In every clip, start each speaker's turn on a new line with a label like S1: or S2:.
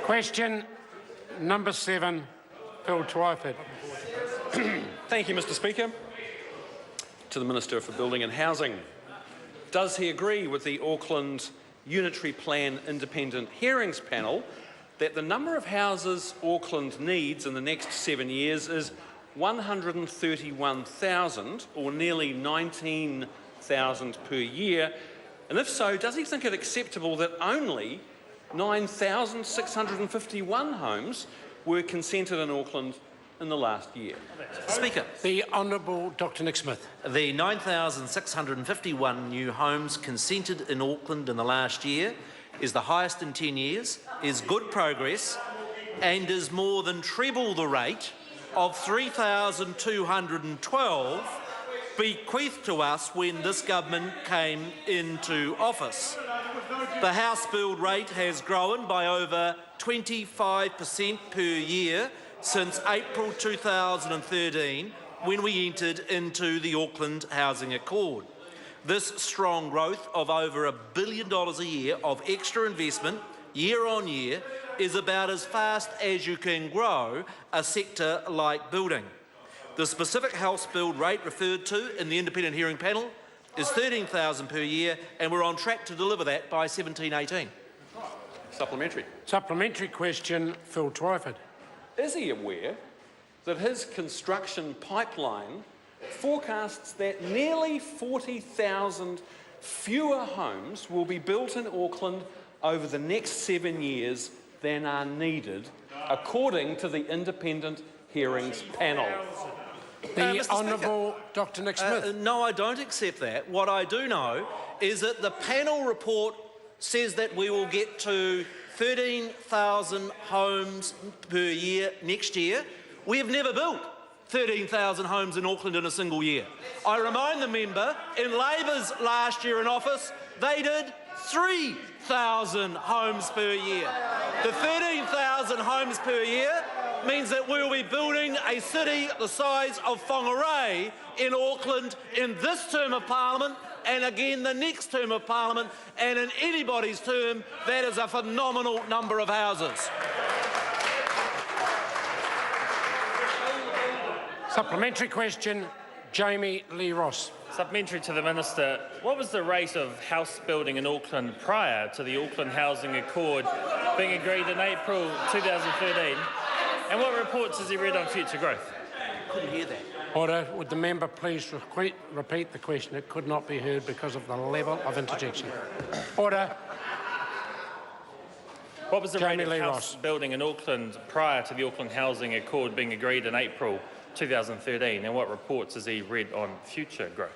S1: Question number 7, Phil Twyford.
S2: Thank you, Mr. Speaker. To the Minister for Building and Housing. Does he agree with the Auckland Unitary Plan Independent Hearings Panel that the number of houses Auckland needs in the next 7 years is 131,000, or nearly 19,000 per year? And if so, does he think it acceptable that only 9,651 homes were consented in Auckland in the last year?
S3: Speaker.
S1: The Honourable Dr Nick Smith.
S3: The 9,651 new homes consented in Auckland in the last year is the highest in 10 years, is good progress, and is more than treble the rate of 3,212 bequeathed to us when this government came into office. The house build rate has grown by over 25% per year since April 2013, when we entered into the Auckland Housing Accord. This strong growth of over $1 billion a year of extra investment year on year is about as fast as you can grow a sector like building. The specific house build rate referred to in the independent hearing panel is 13,000 per year, and we're on track to deliver that by 17-18.
S2: Supplementary.
S1: Supplementary question, Phil Twyford.
S2: Is he aware that his construction pipeline forecasts that nearly 40,000 fewer homes will be built in Auckland over the next 7 years than are needed, according to the independent hearings panel?
S1: The Honourable Dr Nick Smith.
S3: No, I don't accept that. What I do know is that the panel report says that we will get to 13,000 homes per year next year. We have never built 13,000 homes in Auckland in a single year. I remind the member, in Labor's last year in office, they did 3,000 homes per year. The 13,000 homes per year means that we will be building a city the size of Whangarei in Auckland in this term of Parliament, and again the next term of Parliament, and in anybody's term. That is a phenomenal number of houses.
S1: Supplementary question, Jami-Lee Ross.
S4: Supplementary to the Minister. What was the rate of house building in Auckland prior to the Auckland Housing Accord being agreed in April 2013? And what reports has he read on future growth?
S3: Couldn't hear that.
S1: Order. Would the member please repeat the question? It could not be heard because of the level of interjection. Order.
S4: What was the rate of
S1: Jami-Lee
S4: house
S1: Ross.
S4: building in Auckland prior to the Auckland Housing Accord being agreed in April 2013? And what reports has he read on future growth?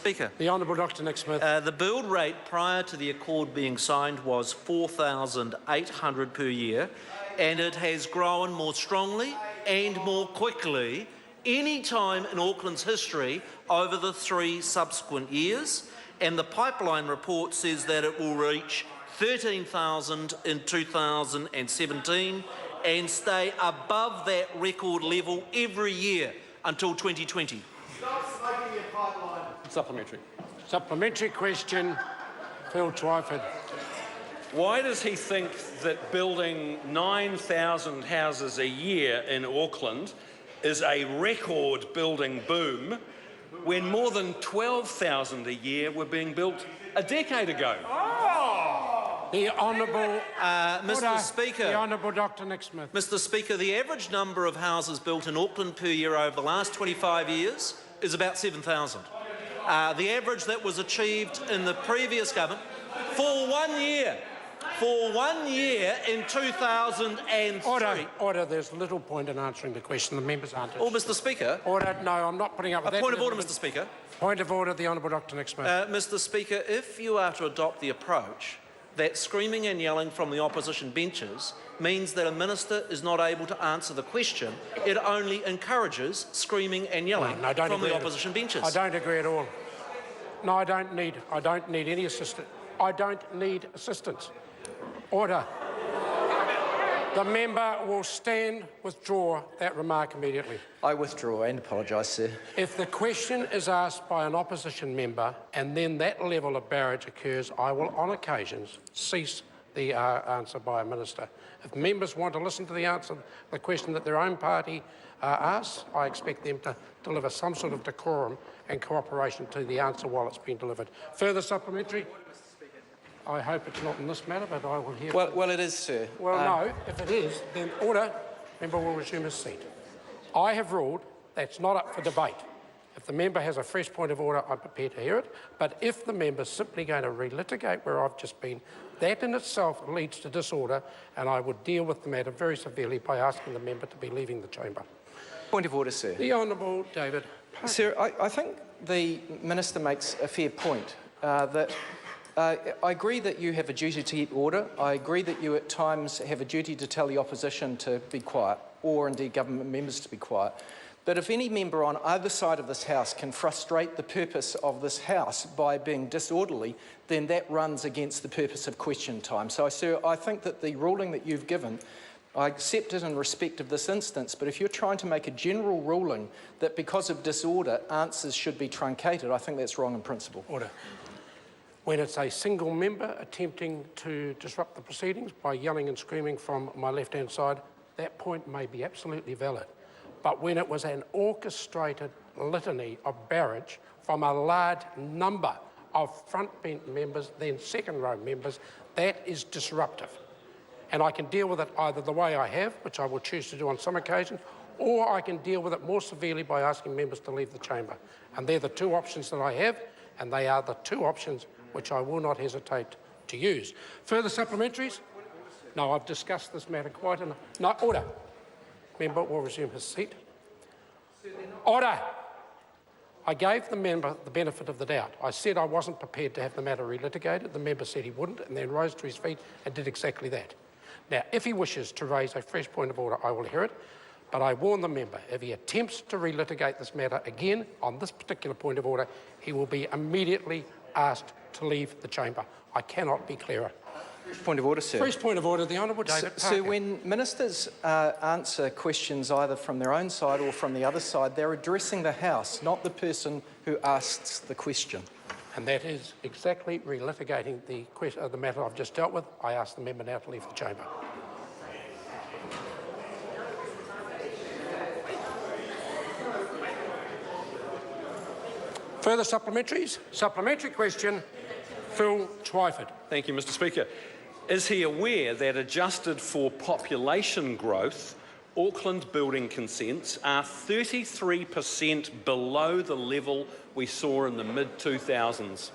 S3: Speaker.
S1: The Honourable Dr Nick Smith.
S3: The build rate prior to the accord being signed was 4,800 per year, and it has grown more strongly and more quickly any time in Auckland's history over the 3 subsequent years, and the pipeline report says that it will reach 13,000 in 2017 and stay above that record level every year until 2020.
S2: Supplementary.
S1: Supplementary question, Phil Twyford.
S2: Why does he think that building 9,000 houses a year in Auckland is a record building boom when more than 12,000 a year were being built a decade ago?
S1: The Honourable
S3: Mr. Speaker.
S1: The Honourable Dr Nick Smith.
S3: Mr. Speaker, the average number of houses built in Auckland per year over the last 25 years is about 7,000. The average that was achieved in the previous government for 1 year. For 1 year in 2003.
S1: Order. There's little point in answering the question. The members aren't.
S3: Oh, Mr. Speaker.
S1: Order. No, I'm not putting up with that.
S3: Point of order, Mr. Speaker.
S1: Point of order, the Honourable Dr Nick Smith.
S3: Mr. Speaker, if you are to adopt the approach that screaming and yelling from the opposition benches means that a minister is not able to answer the question, it only encourages screaming and yelling from the opposition benches.
S1: I don't agree at all. No, I don't need any assistance. I don't need assistance. Order. The member will withdraw that remark immediately.
S5: I withdraw and apologise, sir.
S1: If the question is asked by an opposition member and then that level of barrage occurs, I will on occasions cease the answer by a minister. If members want to listen to the answer, the question that their own party asks, I expect them to deliver some sort of decorum and cooperation to the answer while it's being delivered. Further supplementary? I hope it's not in this matter, but I will hear.
S5: Well, it is, sir.
S1: Well, no. If it is, then order. Member will resume his seat. I have ruled that's not up for debate. If the member has a fresh point of order, I'm prepared to hear it. But if the member's simply going to relitigate where I've just been, that in itself leads to disorder, and I would deal with the matter very severely by asking the member to be leaving the chamber.
S5: Point of order, sir.
S1: The Honourable David Parker.
S5: Sir, I think the Minister makes a fair point that I agree that you have a duty to keep order. I agree that you at times have a duty to tell the opposition to be quiet, or indeed government members to be quiet. But if any member on either side of this House can frustrate the purpose of this House by being disorderly, then that runs against the purpose of question time. So, sir, I think that the ruling that you've given, I accept it in respect of this instance, but if you're trying to make a general ruling that because of disorder answers should be truncated, I think that's wrong in principle.
S1: Order. When it's a single member attempting to disrupt the proceedings by yelling and screaming from my left-hand side, that point may be absolutely valid. But when it was an orchestrated litany of barrage from a large number of front-bench members, then second-row members, that is disruptive. And I can deal with it either the way I have, which I will choose to do on some occasions, or I can deal with it more severely by asking members to leave the chamber. And they're the two options that I have, and they are the two options which I will not hesitate to use. Further supplementaries? No, I've discussed this matter quite enough. No, order. Member will resume his seat. Order. I gave the member the benefit of the doubt. I said I wasn't prepared to have the matter relitigated. The member said he wouldn't, and then rose to his feet and did exactly that. Now, if he wishes to raise a fresh point of order, I will hear it, but I warn the member, if he attempts to relitigate this matter again on this particular point of order, he will be immediately asked to leave the chamber. I cannot be clearer.
S5: Point of order, sir.
S1: First point of order, the Honourable David Parker.
S5: So when ministers answer questions either from their own side or from the other side, they're addressing the House, not the person who asks the question.
S1: And that is exactly relitigating the matter I've just dealt with. I ask the member now to leave the chamber. Further supplementaries? Supplementary question, Phil Twyford.
S2: Thank you, Mr Speaker. Is he aware that adjusted for population growth, Auckland building consents are 33% below the level we saw in the mid-2000s?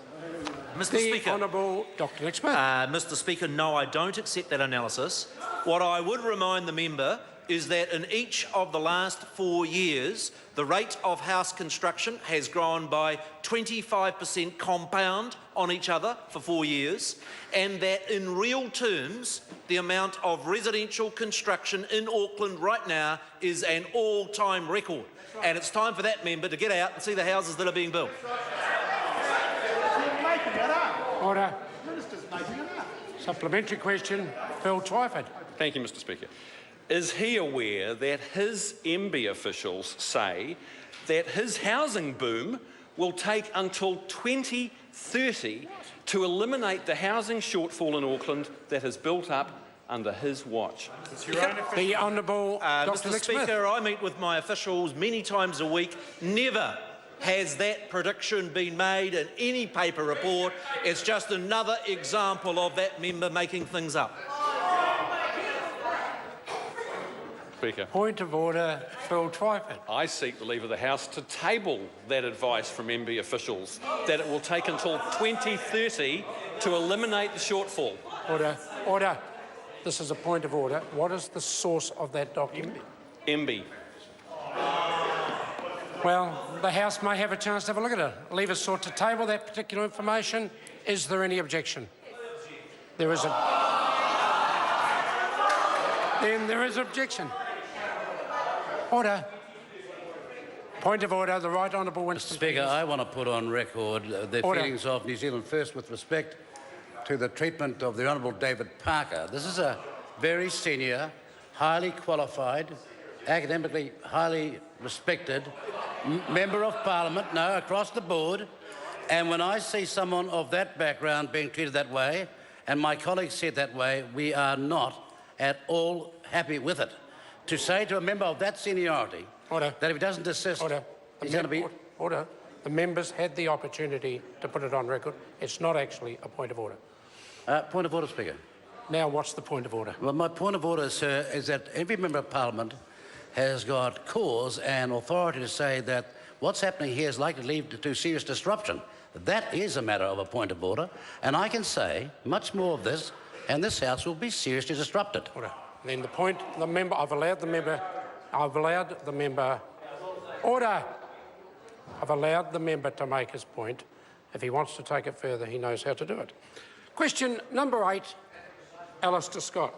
S3: Mr Speaker.
S1: Honourable Dr Nick Smith.
S3: Mr Speaker, no, I don't accept that analysis. What I would remind the member is that in each of the last 4 years, the rate of house construction has grown by 25% compound on each other for 4 years, and that in real terms, the amount of residential construction in Auckland right now is an all-time record. And it's time for that member to get out and see the houses that are being built.
S1: Order. Supplementary question, Phil Twyford.
S2: Thank you, Mr Speaker. Is he aware that his MB officials say that his housing boom will take until 2030 to eliminate the housing shortfall in Auckland that has built up under his watch?
S1: The Honourable Dr
S3: Mr
S1: Nick
S3: Speaker,
S1: Smith.
S3: I meet with my officials many times a week. Never has that prediction been made in any paper report. It's just another example of that member making things up.
S2: Speaker.
S1: Point of order, Phil Twyford.
S2: I seek the leave of the House to table that advice from MB officials that it will take until 2030 to eliminate the shortfall.
S1: Order. Order. This is a point of order. What is the source of that document?
S2: MB.
S1: Well, the House may have a chance to have a look at it. Leave us sought to table that particular information. Is there any objection? There isn't. Then there is objection. Order. Point of order, the Right Honourable Winston.
S6: Speaker, I want to put on record the feelings of New Zealand First with respect to the treatment of the Honourable David Parker. This is a very senior, highly qualified, academically highly respected Member of Parliament, no, across the board, and when I see someone of that background being treated that way, and my colleagues said that way, we are not at all happy with it. To say to a member of that seniority
S1: Order.
S6: that if he doesn't desist,
S1: Order.
S6: he's going to be...
S1: Order. The members had the opportunity to put it on record. It's not actually a point of order.
S6: Point of order, Speaker.
S1: Now, what's the point of order?
S6: Well, my point of order, sir, is that every member of Parliament has got cause and authority to say that what's happening here is likely to lead to serious disruption. That is a matter of a point of order, and I can say much more of this, and this House will be seriously disrupted.
S1: Order. Then the point, the member, I've allowed the member, order. I've allowed the member to make his point. If he wants to take it further, he knows how to do it. Question number 8, Alistair Scott.